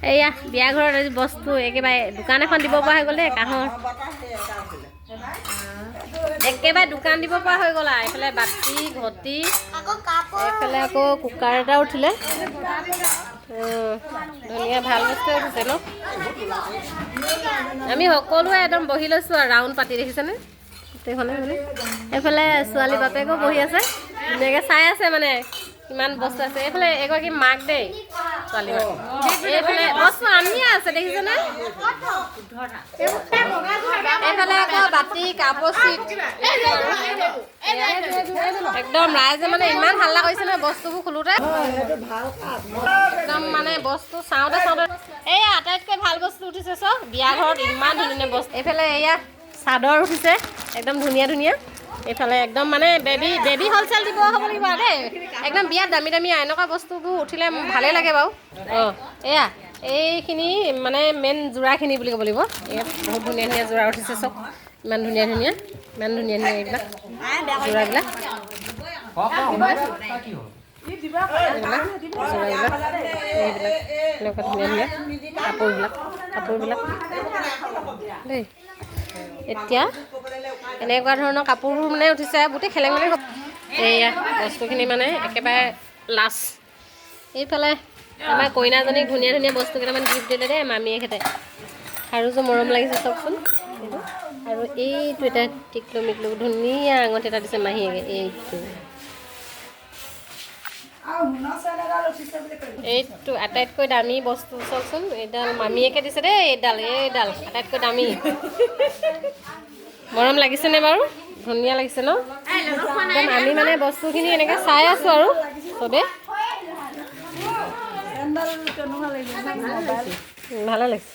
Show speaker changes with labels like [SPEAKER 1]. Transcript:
[SPEAKER 1] এয়া বিয়া ঘৰত আজি বস্তু একেবাৰে দোকান এখন দিব পৰা হৈ গ'ল দেই কাঁহৰ একেবাৰে দোকান দিব পৰা হৈ গ'ল আৰু এইফালে বাতি ঘটি এইফালে আকৌ কুকাৰ এটা উঠিলে ধুনীয়া ভাল বস্তু উঠিছে ন আমি সকলোৱে একদম বহি লৈছোঁ আৰু ৰাউণ্ড পাতি দেখিছেনে গোটেইখনে মানে এইফালে ছোৱালী বাপেকো বহি আছে ধুনীয়াকৈ চাই আছে মানে কিমান বস্তু আছে এইফালে এগৰাকী মাক দেই ছোৱালী এইফালে বস্তু আনিয়ে আছে দেখিছেনে এইফালে আকৌ বাতি কাপোৰ চিট একদম ৰাইজে মানে ইমান হাল্লা কৰিছে নহয় বস্তুবোৰ খোলোতে একদম মানে বস্তু চাওঁতে এয়া আটাইতকৈ ভাল বস্তু উঠিছে চব বিয়া ঘৰত ইমান ধুনীয়া বস্তু এইফালে এয়া চাদৰ উঠিছে একদম ধুনীয়া এইফালে একদম মানে বেবী হ'লচেল দিব হ'ব লাগিব আৰু দেই একদম বিয়াত দামী এনেকুৱা বস্তুবোৰ উঠিলে ভালেই লাগে বাৰু অঁ এয়া এইখিনি মানে মেইন যোৰাখিনি বুলি ক'ব লাগিব ইয়াত বহুত ধুনীয়া যোৰা উঠিছে চব ইমান ধুনীয়া এইবিলাক যোৰাবিলাক এনেকুৱা ধুনীয়া কাপোৰবিলাক দেই এতিয়া এনেকুৱা ধৰণৰ কাপোৰবোৰ মানে উঠিছে গোটেই খেলেমেলি এয়া বস্তুখিনি মানে একেবাৰে লাষ্ট এইফালে আমাৰ কইনাজনীক ধুনীয়া বস্তু কেইটামান গিফ্ট দিলে দেই মামীয়েকহঁতে আৰু যে মৰম লাগিছে চবচোন এইটো আৰু এইটো এটা টিকলো মিকলো ধুনীয়া আঙঠি এটা দিছে মাহীয়েকে এইটো আটাইতকৈ দামী বস্তু চাওকচোন এইডাল মামীয়েকে দিছে দেই এইডাল আটাইতকৈ দামী মৰম লাগিছেনে বাৰু ধুনীয়া লাগিছে ন একদম আমি মানে বস্তুখিনি এনেকৈ চাই আছোঁ আৰু চবেই ভালে লাগিছে